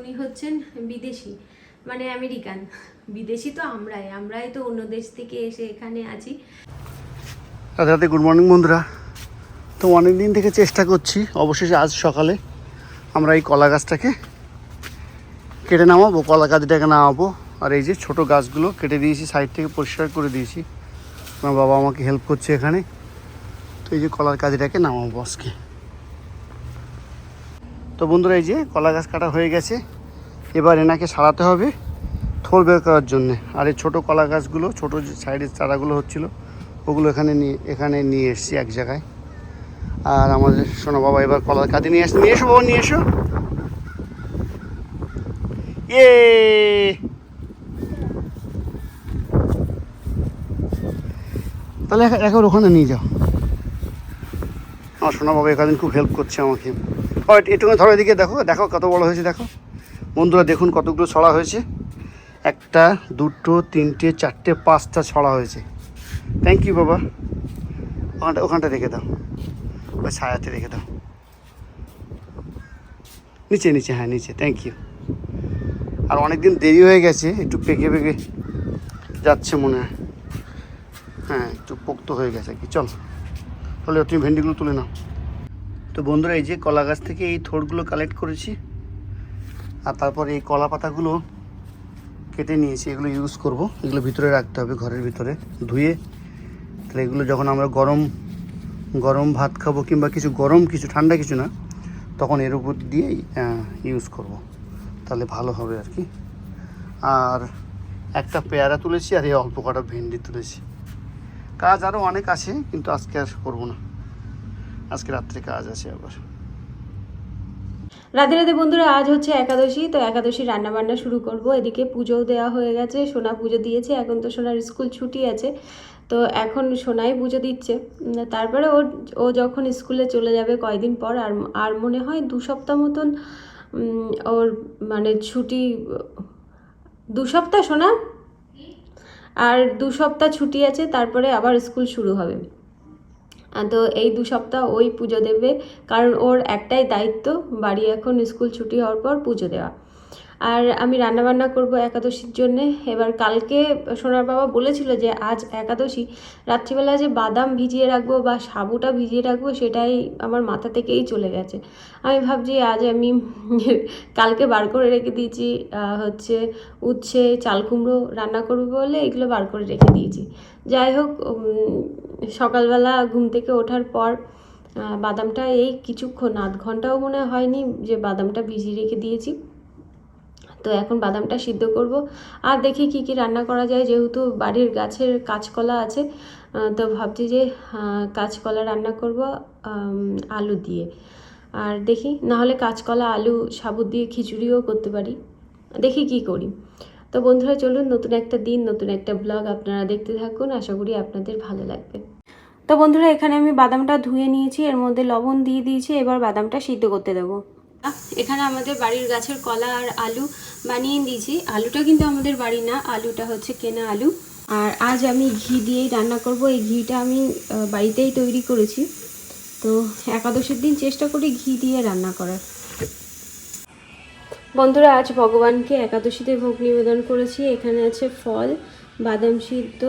উনি হচ্ছেন বিদেশি, মানে আমেরিকান। বিদেশি তো আমরাই তো অন্য দেশ থেকে এসে এখানে আছি। রাতে রাতে গুড মর্নিং বন্ধুরা। তো অনেক দিন থেকে চেষ্টা করছি, অবশেষে আজ সকালে আমরা এই কলা গাছটাকে কেটে নামাবো, কলা গাছটাকে নামাবো। আর এই যে ছোট গাছগুলো কেটে দিয়েছি, সাইড থেকে পরিষ্কার করে দিয়েছি। আমার বাবা আমাকে হেল্প করছে এখানে। তো এই যে কলার কাজটাকে নামাবো আজকে। তো বন্ধুরা এই যে কলা গাছ কাটা হয়ে গেছে, এবার এনাকে সারাতে হবে থোর বের করার জন্যে। আর এই ছোটো কলা গাছগুলো, ছোটো যে সাইডের চারাগুলো হচ্ছিলো, ওগুলো এখানে নিয়ে এসেছি এক জায়গায়। আর আমাদের সোনা বাবা এবার কলার কাঁদি নিয়ে এসো বাবা, নিয়ে এসো। ইয়ে তাহলে এখন ওখানে নিয়ে যাও। আমার সোনা বাবা একদিন খুব হেল্প করছে আমাকে। একটুখানি ধরো, এদিকে দেখো দেখো কত বড় হয়েছে। দেখো বন্ধুরা, দেখুন কতগুলো ছড়া হয়েছে। একটা, দুটো, তিনটে, চারটে, পাঁচটা ছড়া হয়েছে। থ্যাংক ইউ বাবা। ওখানটা রেখে দাও, ওই ছায়াতে রেখে দাও। নিচে হ্যাঁ নিচে, থ্যাংক ইউ। আর অনেকদিন দেরি হয়ে গেছে, একটু পেকে যাচ্ছে মনে হয়। হ্যাঁ একটু পোক্ত হয়ে গেছে কি। চল তাহলে তুমি ভেন্ডিগুলো তুলে নাও। তো বন্ধুরা এই যে কলা গাছ থেকে এই থোড়গুলো কালেক্ট করেছি, আর তারপর এই কলা পাতাগুলো কেটে নিয়েছি। এগুলো ইউজ করব, এগুলো ভিতরে রাখতে হবে ঘরের ভিতরে ধুয়ে। তাহলে এগুলো যখন আমরা গরম ভাত খাবো কিংবা কিছু ঠান্ডা কিছু না, তখন এর উপর দিয়েই ইউজ করব, তাহলে ভালো হবে আর কি। আর একটা পেয়ারা তুলেছি, আর এই অল্প কটা ভেন্ডি তুলেছি। কাজ আরও অনেক আছে, কিন্তু আজকে আর করবো না, আজকে রাত্রে কাজ আছে আবার। রাধে রাধে বন্ধুরা, আজ হচ্ছে একাদশী। তো একাদশী রান্না বান্না শুরু করব। এদিকে পুজোও দেওয়া হয়ে গেছে, সোনা পুজো দিয়েছে। এখন তো সোনার স্কুল ছুটি আছে, তো এখন সোনাই পুজো দিচ্ছে। তারপরে ও যখন স্কুলে চলে যাবে কয়দিন পর, আর মনে হয় 2 সপ্তাহ মতন ওর মানে ছুটি। 2 সপ্তাহ সোনা, আর 2 সপ্তাহ ছুটি আছে, তারপরে আবার স্কুল শুরু হবে। তো এই 2 সপ্তাহ ওই পুজো দেবে, কারণ ওর একটাই দায়িত্ব, বাড়ি এখন স্কুল ছুটি হওয়ার পর পুজো দেওয়া। আর আমি রান্নাবান্না করব একাদশীর জন্যে। এবার কালকে সোনার বাবা বলেছিল যে আজ একাদশী, রাত্রিবেলা যে বাদাম ভিজিয়ে রাখবো বা সাবুটা ভিজিয়ে রাখবো, সেটাই আমার মাথা থেকেই চলে গেছে। আমি ভাবছি আজ আমি কালকে বার করে রেখে দিয়েছি, হচ্ছে উচ্ছে চাল কুমড়ো রান্না করবো বলে এগুলো বার করে রেখে দিয়েছি। যাই হোক, সকালবেলা ঘুম থেকে ওঠার পর বাদামটা এই কিছুক্ষণ, 0.5 ঘন্টাও মনে হয়নি যে বাদামটা ভিজিয়ে রেখে দিয়েছি। তো এখন বাদামটা সিদ্ধ করব, আর দেখি কি কি রান্না করা যায়। যেহেতু বাড়ির গাছের কাঁচকলা আছে, তো ভাবছি যে কাঁচকলা রান্না করব আলু দিয়ে। আর দেখি নাহলে কাঁচকলা আলু সাবুত দিয়ে খিচুড়িও করতে পারি, দেখি কি করি। তো বন্ধুরা চলুন, নতুন একটা দিন, নতুন একটা ব্লগ আপনারা দেখতে থাকুন, আশা করি আপনাদের ভালো লাগবে। তো বন্ধুরা এখানে আমি বাদামটা ধুয়ে নিয়েছি, এর মধ্যে লবণ দিয়ে দিয়েছি। এবার বাদামটা সিদ্ধ করতে দেবো। এখানে আমাদের বাড়ির গাছের কলা আর আলু বানিয়ে দিয়েছি। আলুটা কিন্তু আমাদের বাড়ি না, আলুটা হচ্ছে কেনা আলু। আর আজ আমি ঘি দিয়েই রান্না করব। এই ঘিটা আমি বাড়িতেই তৈরি করেছি। তো একাদশীর দিন চেষ্টা করি ঘি দিয়ে রান্না করার। বন্ধুরা আজ ভগবানকে একাদশীতে ভোগ নিবেদন করেছি। এখানে আছে ফল, বাদাম সিদ্ধ,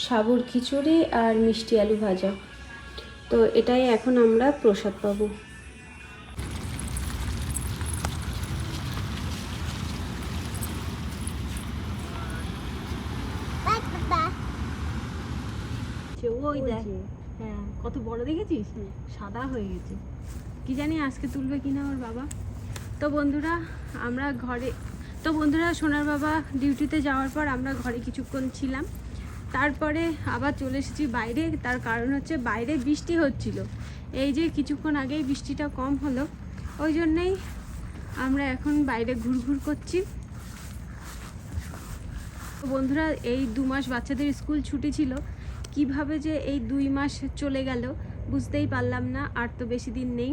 সাবুর খিচুড়ি আর মিষ্টি আলু ভাজা। তো এটাই এখন আমরা প্রসাদ পাবো। ওই দেখ, হ্যাঁ কত বড় দেখেছিস, সাদা হয়ে গেছে। কি জানি আজকে তুলবে কিনা ওর বাবা। তো বন্ধুরা সোনার বাবা ডিউটিতে যাওয়ার পর আমরা ঘরে কিছুক্ষণ ছিলাম, তারপরে আবার চলে এসেছি বাইরে। তার কারণ হচ্ছে বাইরে বৃষ্টি হচ্ছিল। এই যে কিছুক্ষণ আগেই বৃষ্টিটা কম হলো, ওই জন্যেই আমরা এখন বাইরে ঘুরঘুর করছি। তো বন্ধুরা এই 2 মাস বাচ্চাদের স্কুল ছুটি ছিল, কিভাবে যে এই 2 মাস চলে গেল বুঝতেই পারলাম না। আর তো বেশি দিন নেই,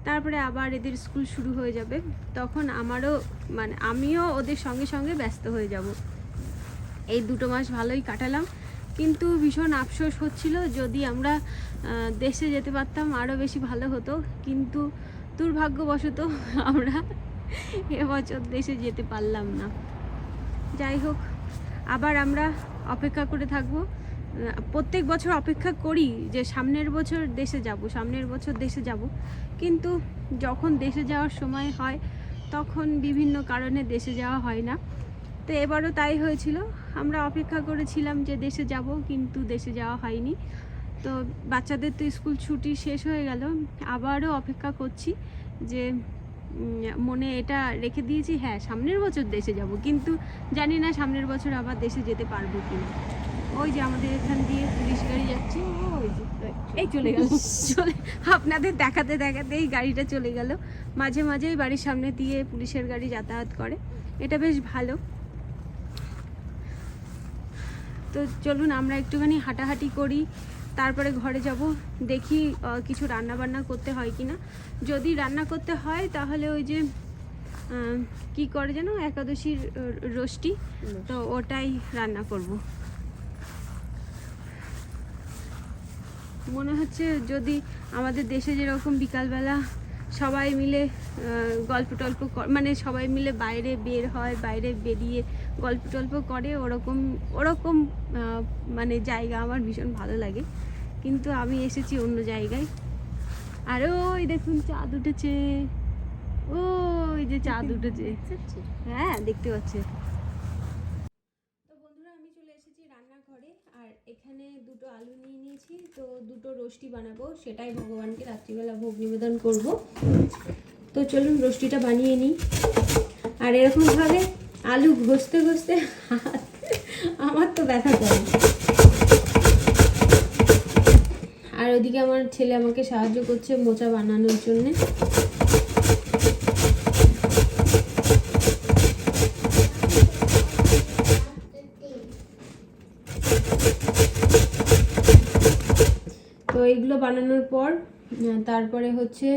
তারপরে আবার এদের স্কুল শুরু হয়ে যাবে। তখন আমিও ওদের সঙ্গে সঙ্গে ব্যস্ত হয়ে যাব। এই 2 মাস ভালোই কাটালাম, কিন্তু ভীষণ আফসোস হচ্ছিল, যদি আমরা দেশে যেতে পারতাম আরও বেশি ভালো হতো। কিন্তু দুর্ভাগ্যবশত আমরা এবছর দেশে যেতে পারলাম না। যাই হোক, আবার আমরা অপেক্ষা করে থাকবো। প্রত্যেক বছর অপেক্ষা করি যে সামনের বছর দেশে যাব, সামনের বছর দেশে যাব, কিন্তু যখন দেশে যাওয়ার সময় হয় তখন বিভিন্ন কারণে দেশে যাওয়া হয় না। তো এবারও তাই হয়েছিল, আমরা অপেক্ষা করেছিলাম যে দেশে যাব, কিন্তু দেশে যাওয়া হয়নি। তো বাচ্চাদের তো স্কুল ছুটি শেষ হয়ে গেল, আবারও অপেক্ষা করছি যে মনে এটা রেখে দিয়েছি, হ্যাঁ সামনের বছর দেশে যাব, কিন্তু জানি না সামনের বছর আবার দেশে যেতে পারবো কিনা। ওই যে আমাদের এখান দিয়ে পুলিশ গাড়ি যাচ্ছে, ওই যে এই চলে গেল, চলে আপনাদের দেখাতে দেখাতেই গাড়িটা চলে গেল। মাঝে মাঝেই বাড়ির সামনে দিয়ে পুলিশের গাড়ি যাতায়াত করে, এটা বেশ ভালো। তো চলুন আমরা একটুখানি হাঁটাহাঁটি করি, তারপরে ঘরে যাব, দেখি কিছু রান্না বান্না করতে হয় কিনা। যদি রান্না করতে হয় তাহলে ওই যে কি করে যেন একাদশীর রোস্টি, তো ওটাই রান্না করব। মনে হচ্ছে যদি আমাদের দেশে যেরকম বিকালবেলা সবাই মিলে গল্প টল্প মানে সবাই মিলে বাইরে বের হয়, বাইরে বেরিয়ে গল্প টল্প করে, ওরকম ওরকম মানে জায়গা আমার ভীষণ ভালো লাগে। কিন্তু আমি এসেছি অন্য জায়গায়। আর ওই দেখুন চাঁদ উঠেছে, ওই যে চাঁদ উঠেছে, হ্যাঁ দেখতে পাচ্ছে। তো বন্ধুরা আমি চলে এসেছি রান্নাঘরে, আর এখানে দুটো আলু নিয়ে নিয়েছি, তো দুটো রোস্টি বানাবো, সেটাই ভগবানকে রাত্রিবেলা ভোগ নিবেদন করব। তো চলুন রোস্টিটা বানিয়ে নিই। আর এরকমভাবে আলু ঘষতে ঘষতে আমার তো ব্যথা করে। আর ওইদিকে আমার ছেলে আমাকে সাহায্য করছে মোচা বানানোর জন্যে। তো এইগুলো বানানোর পর তারপরে হচ্ছে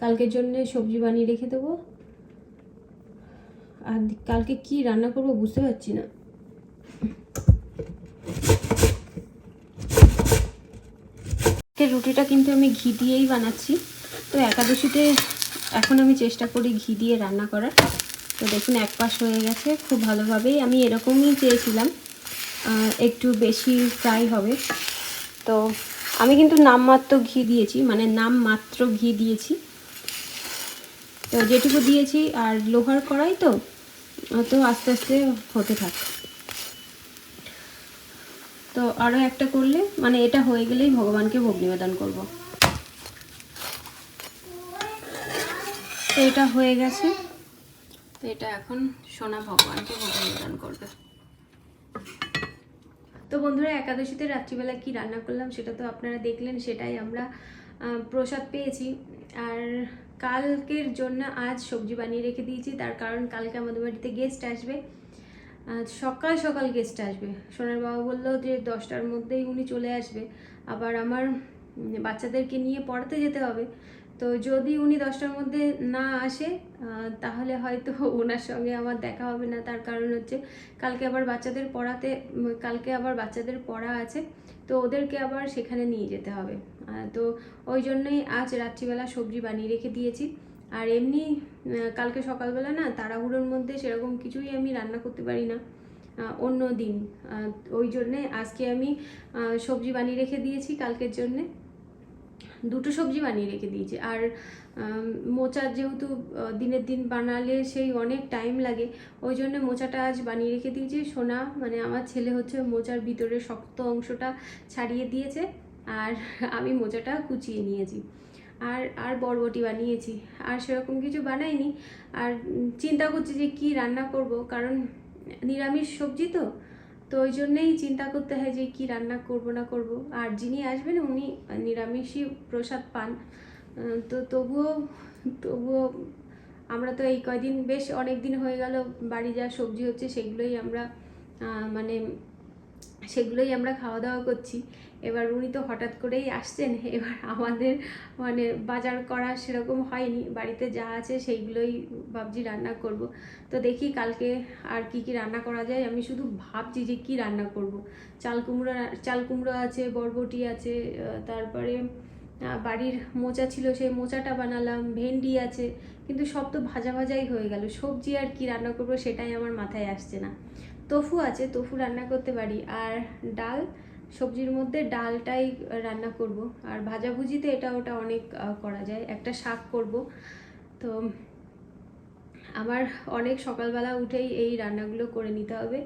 কালকের জন্য সবজি বানিয়ে রেখে দেবো। আর কালকে কি রান্না করব বুঝতে পারছি না। রুটিটা কিন্তু আমি ঘি দিয়েই বানাচ্ছি। তো একাদশীতে এখন আমি চেষ্টা করি ঘি দিয়ে রান্না করার। তো দেখুন এক পাশ হয়ে গেছে খুব ভালোভাবেই, আমি এরকমই চেয়েছিলাম, একটু বেশি ফ্রাই হবে। তো আমি কিন্তু নামমাত্র ঘি দিয়েছি, মানে নামমাত্র ঘি দিয়েছি, তো যেটুকু দিয়েছি। আর লোহার কড়াই তো আস্তে আস্তে হতে থাকে। তো আরও একটা করলে মানে এটা হয়ে গেলেই ভগবানকে ভোগ নিবেদন করব। তো এটা হয়ে গেছে, তো এটা এখন সোনা ভগবানকে ভোগ নিবেদন করবে। তো বন্ধুরা একাদশীতে রাত্রিবেলা কি রান্না করলাম সেটা তো আপনারা দেখলেন, সেটাই আমরা প্রসাদ পেয়েছি। আর কালকের জন্য আজ সবজি বানিয়ে রেখে দিয়েছি, তার কারণ কালকে আমাদের বাড়িতে গেস্ট আসবে, সকাল সকাল গেস্ট আসবে। সোনার বাবা বললো যে 10টার মধ্যেই উনি চলে আসবে, আবার আমার বাচ্চাদেরকে নিয়ে পড়াতে যেতে হবে। তো যদি উনি 10টার মধ্যে না আসে তাহলে হয়তো ওনার সঙ্গে আমার দেখা হবে না। তার কারণ হচ্ছে কালকে আবার বাচ্চাদের পড়া আছে, তো ওদেরকে আবার সেখানে নিয়ে যেতে হবে। তো ওই জন্যই আজ রাত্রিবেলা সবজি বানিয়ে রেখে দিয়েছি। আর এমনি কালকে সকালবেলা না তাড়াহুড়োর মধ্যে সেরকম কিছুই আমি রান্না করতে পারি না অন্য দিন, ওই জন্যে আজকে আমি সবজি বানিয়ে রেখে দিয়েছি কালকের জন্যে, দুটো সবজি বানিয়ে রেখে দিয়েছি। আর মোচা যেহেতু দিনের দিন বানালে সেই অনেক টাইম লাগে, ওই জন্য মোচাটা আজ বানিয়ে রেখে দিয়েছি। সোনা মানে আমার ছেলে হচ্ছে মোচার ভিতরে শক্ত অংশটা ছাড়িয়ে দিয়েছে, আর আমি মোচাটা কুচিয়ে নিয়েছি। আর বরবটি বানিয়েছি, আর সেরকম কিছু বানাইনি। আর চিন্তা করছি যে কি রান্না করব, কারণ নিরামিষ সবজি তো ওই জন্যেই চিন্তা করতে হয় যে কি রান্না করব না করব। আর যিনি আসবেন উনি নিরামিষই প্রসাদ পান, তো তবুও আমরা তো এই কয়দিন বেশ অনেক দিন হয়ে গেল বাড়ি যা সবজি হচ্ছে সেগুলোই আমরা খাওয়া দাওয়া করছি। এবার উনি তো হঠাৎ করেই আসছেন, এবার আমাদের মানে বাজার করা সেরকম হয়নি, বাড়িতে যা আছে সেইগুলোই ভাবছি রান্না করব। তো দেখি কালকে আর কি রান্না করা যায়, আমি শুধু ভাবছি যে কি রান্না করব। চাল কুমড়ো আছে, বরবটি আছে, তারপরে বাড়ির মোচা ছিল, সেই মোচাটা বানালাম, ভেন্ডি আছে, কিন্তু সব তো ভাজা ভাজাই হয়ে গেল। সবজি আর কি রান্না করব সেটাই আমার মাথায় আসছে না। তোফু আছে, তোফু রান্না করতে পারি, আর ডাল, সবজির মধ্যে ডালটাই রান্না করব। আর ভাজাভুজিতে এটা ওটা অনেক করা যায়, একটা শাক করব। তো আমার অনেক সকালবেলা উঠেই এই রান্নাগুলো করে নিতে হবে,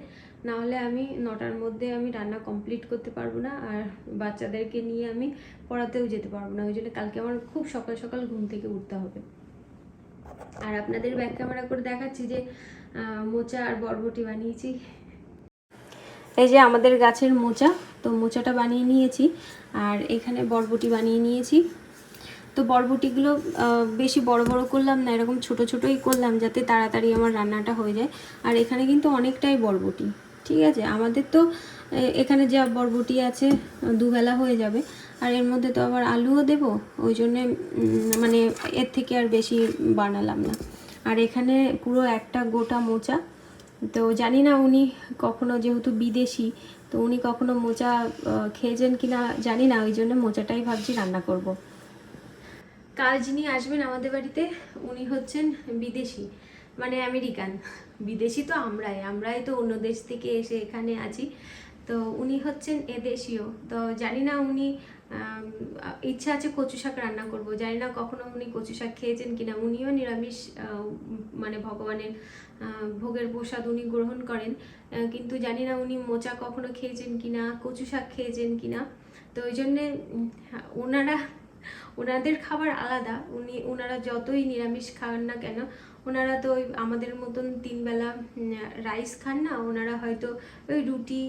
না হলে আমি 9টার মধ্যে আমি রান্না কমপ্লিট করতে পারবো না, আর বাচ্চাদেরকে নিয়ে আমি পড়াতেও যেতে পারবো না। ওই জন্য কালকে আমার খুব সকাল সকাল ঘুম থেকে উঠতে হবে। আর আপনাদের ব্যাক ক্যামেরা করে দেখাচ্ছি যে মোচা আর বরবটি বানিয়েছি। এই যে আমাদের গাছের মোচা, তো মোচাটা বানিয়ে নিয়েছি, আর এখানে বরবটি বানিয়ে নিয়েছি। তো বরবটিগুলো বেশি বড় বড় করলাম না, এরকম ছোট ছোটই করলাম যাতে তাড়াতাড়ি আমার রান্নাটা হয়ে যায়। আর এখানে কিন্তু অনেকটাই বরবটি, ঠিক আছে। আমাদের তো এখানে যা বরবটি আছে দুবেলা হয়ে যাবে, আর এর মধ্যে তো আবার আলুও দেব, ওই জন্যে মানে এর থেকে আর বেশি বানালাম না। আর এখানে পুরো একটা গোটা মোচা, তো জানি না উনি কখনো, যেহেতু বিদেশি, তো উনি কখনো মোচা খেয়েছেন কিনা জানি না, ওই জন্য মোচাটাই ভাবছি রান্না করব। কাল যিনি আসবেন আমাদের বাড়িতে উনি হচ্ছেন বিদেশি, মানে আমেরিকান। বিদেশি তো আমরাই তো অন্য দেশ থেকে এসে এখানে আছি, তো উনি হচ্ছেন এদেশীয়। তো জানি না উনি ইচ্ছা আছে কচু শাক রান্না করব, জানি না কখনো উনি কচু শাক খেয়েছেন কিনা। উনিও নিরামিষ, মানে ভগবানের ভোগের প্রসাদ উনি গ্রহণ করেন, কিন্তু জানি না উনি মোচা কখনো খেয়েছেন কিনা, কচু শাক খেয়েছেন কিনা। তো ওই জন্যে ওনাদের খাবার আলাদা। ওনারা যতই নিরামিষ খান না কেন, ওনারা তো ওই আমাদের মতন 3 বেলা রাইস খান না, ওনারা হয়তো ওই রুটি,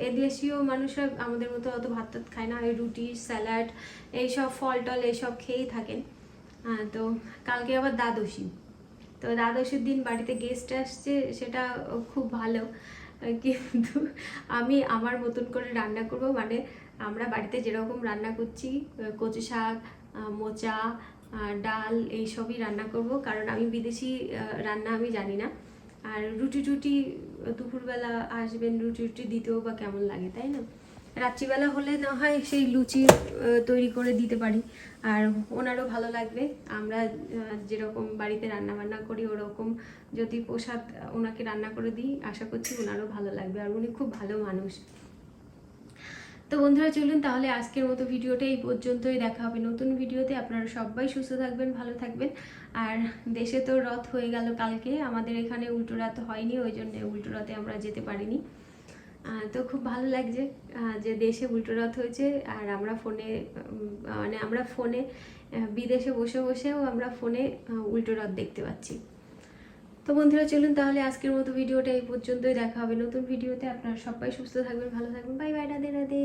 এদেশীয় মানুষরা আমাদের মতো অত ভাত টাত খায় না, ওই রুটি, স্যালাড, এইসব ফল টল এইসব খেয়েই থাকেন। তো কালকে আবার দ্বাদশী, তো দ্বাদশীর দিন বাড়িতে গেস্ট আসছে, সেটা খুব ভালো। কিন্তু আমি আমার মতন করে রান্না করব, মানে আমরা বাড়িতে যেরকম রান্না করছি, কচু শাক, মোচা, ডাল, এইসবই রান্না করব, কারণ আমি বিদেশি রান্না আমি জানি না। আর রুটি টুটি দুপুরবেলা আসবেন, রুটি টুটি দিতেও বা কেমন লাগে, তাই না। রাত্রিবেলা হলে না হয় সেই লুচি তৈরি করে দিতে পারি, আর ওনারও ভালো লাগবে। আমরা যেরকম বাড়িতে রান্না বান্না করি ওরকম যদি প্রসাদ ওনাকে রান্না করে দিই, আশা করছি ওনারও ভালো লাগবে, আর উনি খুব ভালো মানুষ। তো বন্ধুরা চলুন তাহলে আজকের মতো ভিডিওটা এই পর্যন্তই, দেখা হবে নতুন ভিডিওতে। আপনারা সবাই সুস্থ থাকবেন, ভালো থাকবেন। আর দেশে তো রথ হয়ে গেল কালকে, আমাদের এখানে উল্টো রথ হয়নি, ওই জন্য উল্টো রথে আমরা যেতে পারিনি। তো খুব ভালো লাগছে যে দেশে উল্টো রথ হয়েছে, আর আমরা ফোনে, মানে আমরা ফোনে বিদেশে বসে বসেও আমরা ফোনে উল্টো রথ দেখতে পাচ্ছি। তো বন্ধুরা চলুন তাহলে আজকের মতো ভিডিওটা এই পর্যন্তই, দেখা হবে নতুন ভিডিওতে। আপনারা সবাই সুস্থ থাকবেন, ভালো থাকবেন, বাই বাই, রাধে রাধে।